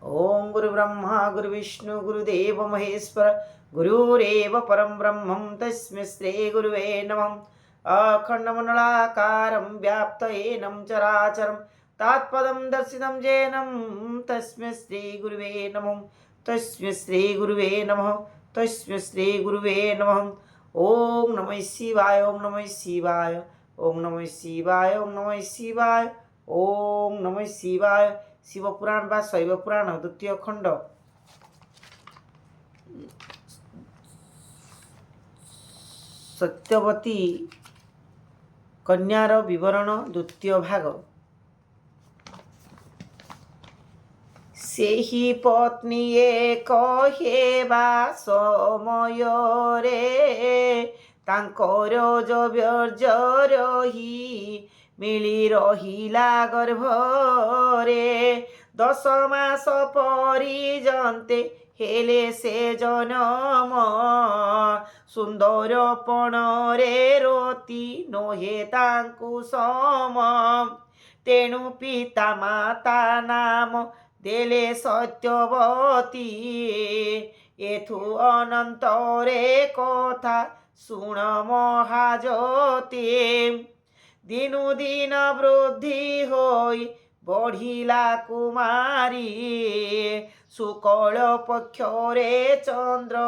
ओम गुरुब्रह्मा गुरुविष्णु गुरुदेव महेश्वर गुरुरेव परं ब्रह्मं तस्मै श्री गुरुवे नमः। अखण्डमण्डलाकारं व्याप्तयेनं चराचरं तात्पदं दर्शितं येनं तस्मै श्री गुरुवे नमः। तस्मै श्री गुरुवे नमः। तस्मै श्री गुरुवे नमः। ओम नमः शिवाय। ओम नमः शिवाय। ओम नमः शिवाय। ओम नमः शिवाय। ओम नमः शिवाय। शिवपुराण बा शैवपुराण द्वितीय खंड सत्यवती कन्यार विवरण द्वितीय भाग। सेही पत्नीए कहेबा समय रे तांकर जबर्ज रही मिली रहिला गर्भरे 10 मास परिजन्ते हेले से जनम सुंदर पणरे रति नहे तांकु सम तेणु पिता माता नाम देले सत्यवती एथु अनंतरे कथा शुण महाज्योति दिनु दिन वृद्धि होई बढ़िला कुमारी शुक्ल पक्षरे चंद्र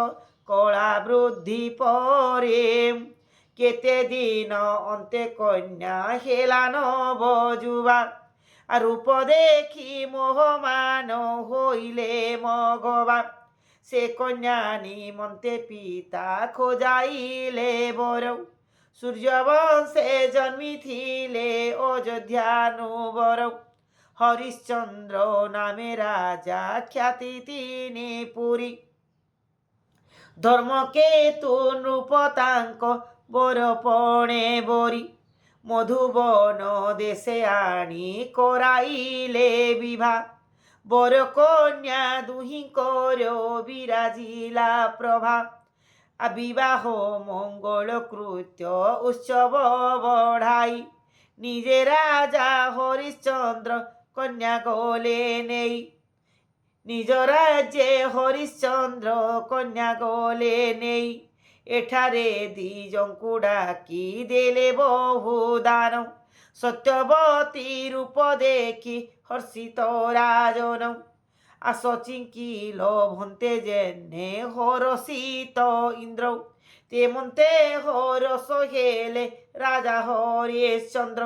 कला वृद्धि परे केते दिन अंते कन्या हेला नवजुवा रूप देखी मोहमान होइले मगवा से कन्या निमंते पिता खोजाइले बर सूर्यवंशे जन्मी थिले अयोध्यानुवर हरिश्चंद्र नामे राजा ख्याति तिनी पुरी धर्मकेतु नृपतांक बरपणे बरी मधुबन देशे आनी कराइले विवाह बर कन्या दुहिंकर विराजिला प्रभा विवाह मंगल कृत्य उत्सव बढ़ाई निजे राजा हरिश्चंद्र कन्या गले नहीं निज राज्य हरिश्चंद्र कन्या गले नहीं एठारे दिजंकु डाकी देले बहुदान सत्यवती रूप देखी हर्षित राजन आसचिंकिल भन्ते जेने हरषित इंद्र तेमंते हरष हेले राजा हरिश्चंद्र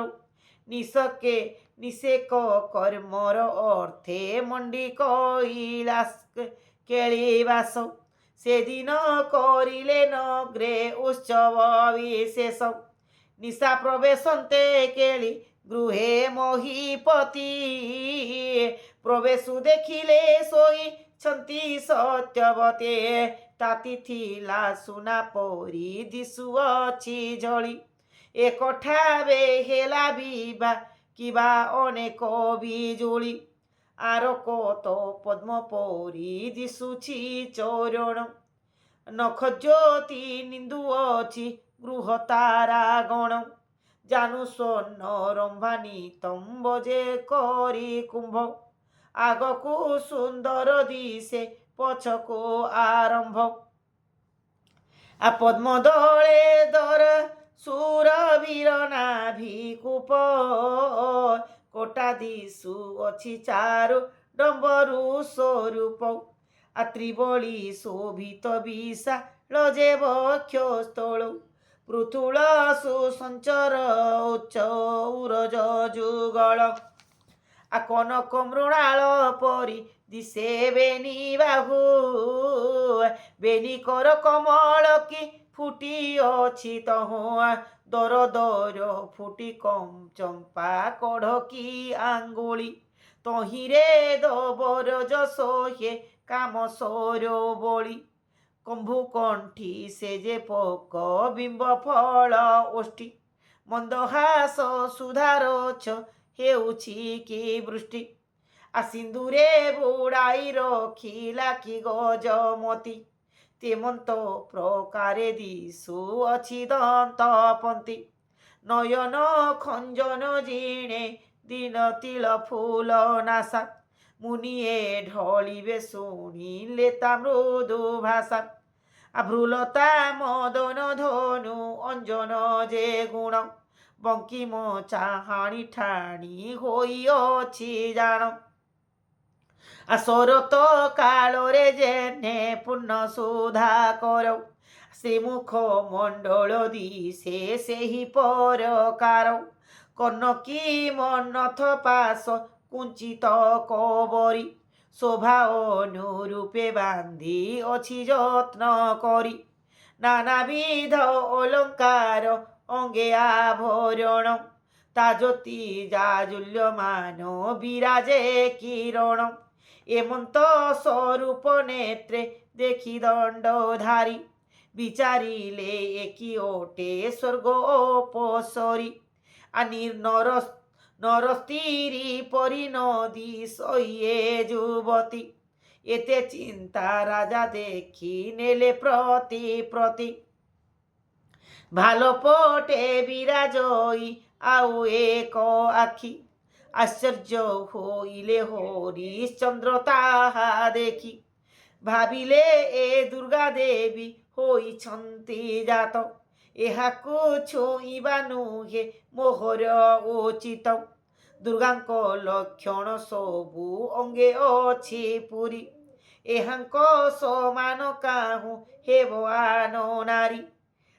निशके निषेक कर्मर अर्थे मंडी कैलास केलिबास से दिन करिले नग्रे उत्सव विशेष निशा प्रवेशन्ते केली गृहे महीपति प्रवेशु देखिले सोई छंती सत्यवते ताती थिला सुना परी दिशुअछि झली एकठावे हेला बिबा किबा अनेक बिजुली आरक तो पद्म परी दिशुछि चरण नख ज्योति निंदुअछि गृह तारागण जानू स्वर्ण रंभानी तंबजे करी कुंभ आगकु सुंदर दिशे पछकु आरंभ आ पद्म दले दर सुर वीर नाभिकूप कोटा दिशु अछि चारु डम्बरु स्वरूप आ त्रिबली शोभित विशाल जे वक्षस्थल पृथुल सुसंचर उच्च उरज जुगल आ कनक मृणाल परी दिशे बेनी बाहु बेनी कर कमल की फुटी अछि तहुआ दर दर फुटी कम चंपा कढ़ की आंगुली तहिरे दबर जसोहे काम सौरो बोली कंभु कंठी से जे पक बिंब फल ओष्ठी मंदहास सुधारोच हेउछि कि वृष्टि आ सिंदूरे बुड़ाई रखिला कि गजमती तेमंत प्रकारे दिशु अछि दंतपंती नयन खंजन जिणे दिन तिल फूल नासा মুনিয়ে ঢলিবে শুনিলে তা মৃদু ভাষা। ভ্রুলতা মদন ধনু অঞ্জন যে গুণ, বঙ্কিম চাহাণী ঠাଣି ହୋଇଅଛି ଜାଣ। শরত কাଳରେ যেনে পূর্ণ সুধাকর, শ্রীমুখ মণ্ডল দিশে ସେହି পরকার। কনকী মন্মথ পাশ কুঞ্চিত কবরী, শোভা অনুরূপে বান্ধি অছি যত্ন করি। নানাবিধ অলঙ্কার অঙ্গে আভরণ, তা জ্যোতি জাজুল্যমান বিরাজে কিরণ। এমন্ত স্বরূপ নেত্রে দেখি দণ্ডধারী, বিচারিলে একি ওটে স্বর্গ অপসরি। আনির নরস্তিরি পরিণদী সইয়ে যুবতী, এতে চিন্তা রাজা দেখি নেলে প্রতি। ভালো পটে বিরাজই আউ এক আখি, আশ্চর্য হইলে হরিশ্চন্দ্র তাহা দেখি। ভাবিলে এ দুর্গা দেবী হইছন্তি জাত, এহাকু ছুঁইবা নুহে মোহর উচিত। দুর্গাঙ্ক লক্ষণ সবু অঙ্গে অছি পুরী, এহাঙ্ক সমান কাহু হেব আন নারী।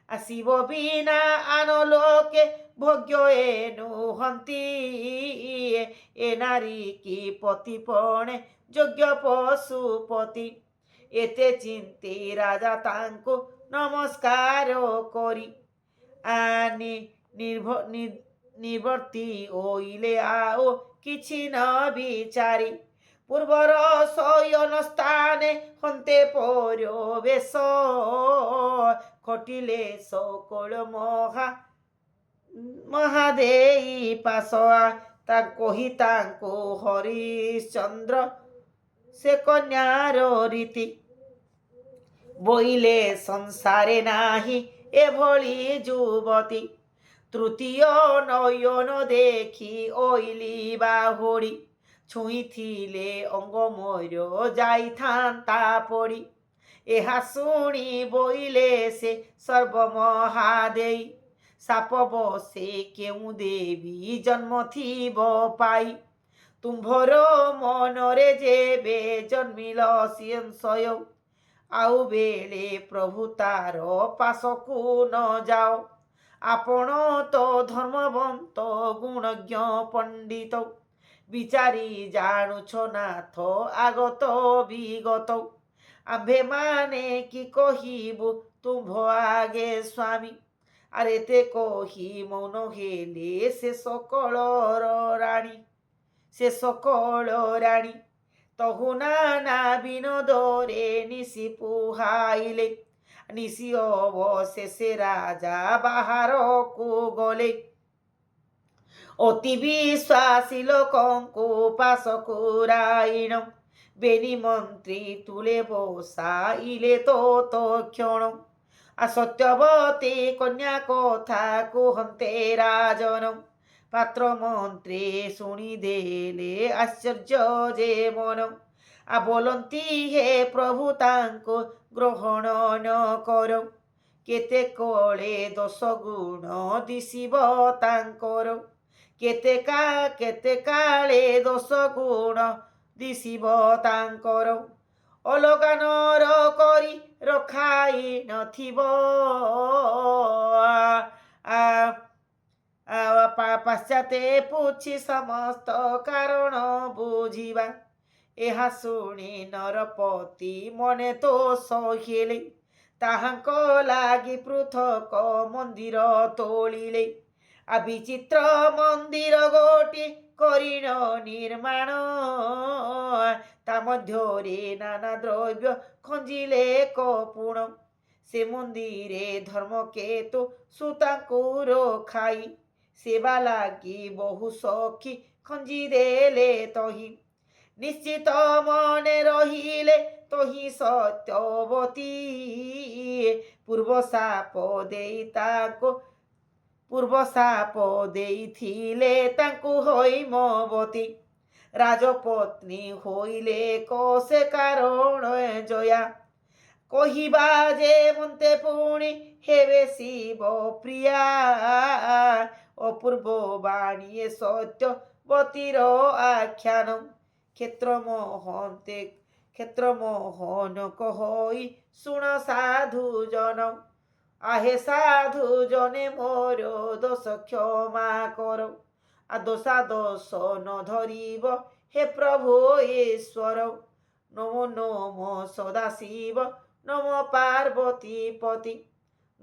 শিব বিনা আন লোকে ভোগ্য এ নুহন্তি, এ নারী কি পতিপণে যোগ্য পশুপতি। এতে চিন্তি রাজা তাঙ্কু নমস্কার করি, নিবর্তি ওইলে আও কিছু ন বিচারি। পূর্বর শয়ন স্থানে হন্তে পরবেশ, ঘটিলে সকল মহাদেই পাশ। তা কহি তাঙ্কু হরিশ্চন্দ্র সে কন্যার রীতি, বইলে সংসারে নাহি এভଳି যুবতী। তৃতীয় নয়ন দেখি ওইলি বাহুড়ি, ছুঁইଥିଲେ অঙ্গ ময়ূর যাইথান্তা পড়ি। এহা শুনি বইলে সে সর্বমহাদেই, সাপ বসে কেউ দেবী জন্ম থিব পাই। তুম্ভর মনরে যেবে জন্মিল সংশয়, আউ বেলে প্রভু তার পাশকু ন যাও। আপন তো ধর্মবন্ত গুণজ্ঞ পণ্ডিত, বিচারি জাণুছ নাথ আগত বিগত। আম্ভে মানে কি কহিবু তুম্ভ আগে স্বামী, আর এতে কহি মৌন হেলে সে সকল রানী। তহু নানা বিনোদরে নিশি পুহাইলে, নিশি অবশেষে রাজা বাহারকু গলে। অতি বিশ্বাসী লোকঙ্কু পাশকু রাইণ, বেনি মন্ত্রী তুলে বসাইলে তৎক্ষণ। সত্যবতী কন্যা কথা কুহন্তে রাজন, পাত্র মন্ত্রী শুনি দেলে আশ্চর্য যে মন। বলন্তি হে প্রভু তাঙ্কু গ্রহণ ন কর, কেতে কলে দোষ গুণ দিশিব তাঙ্কর। কেতে কালে দোষ গুণ দিশিব তাঙ্কর। অলগা নর করি রখাই নথিব, পাশ্চাতে পুছি সমস্ত কারণ বুঝিবা। ଏହା ଶୁଣି ନରପତି ମନେ ତ ସହିଲେ, ତାହାଙ୍କ ଲାଗି ପୃଥକ ମନ୍ଦିର ତୋଳିଲେ। ବିଚିତ୍ର ମନ୍ଦିର ଗୋଟି କରିଣ ନିର୍ମାଣ, ତା ମଧ୍ୟରେ ନାନା ଦ୍ରବ୍ୟ ଖଞ୍ଜିଲେ କପୁଣ। ସେ ମନ୍ଦିରେ ଧର୍ମକେତୁ ସୁତାଙ୍କୁ ରଖାଇ, ସେବା ଲାଗି ବହୁ ସଖୀ ଖଞ୍ଜି ଦେଲେ ତହି। নিশ্চিত মনে রহিলে তহি সত্যবতী, পূর্ব সাপ ଦେଇଥିଲେ ତାଙ୍କୁ হৈମବତୀ। রাজপত্নী হইলে কষে কারণ জয়া কহিবা যে মন্তে পুণি হেবে শিব প্রিয়া অপূর্ব বাণীয়ে সত্যবতীর আখ্যান ক্ষেত্রমোহন কহই শুণ সাধু জন আহে সাধু জনে মোর দোষ ক্ষমা কর দোষ ন ধরিব হে প্রভু ঈশ্বর নমো নমো সদাশিব নমো পার্বতী পতি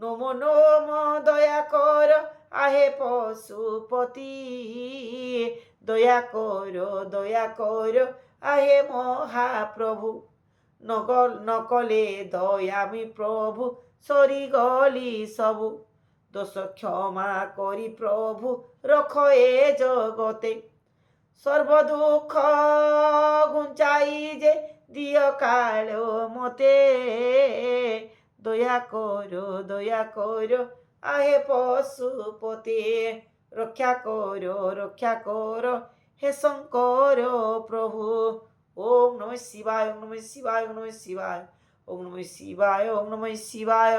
নমো নমো দয়া কর আহে পশুপতি দয়া কর আহে মহাপ্রভু নকলে দয়ামি প্রভু সরি গলি সবু দোষ ক্ষমা করি প্রভু রখ এ জগতে সর্বদুঃখ ঘুঞ্চাই যে দিয় কাল মতে দয়া কর আহে পশুপতি রক্ষা কর হে শঙ্কর প্রভু ওম নমঃ শিবায় ওম নমঃ শিবায় ওম নমঃ শিবায় ওম নমঃ শিবায় ওম নমঃ শিবায়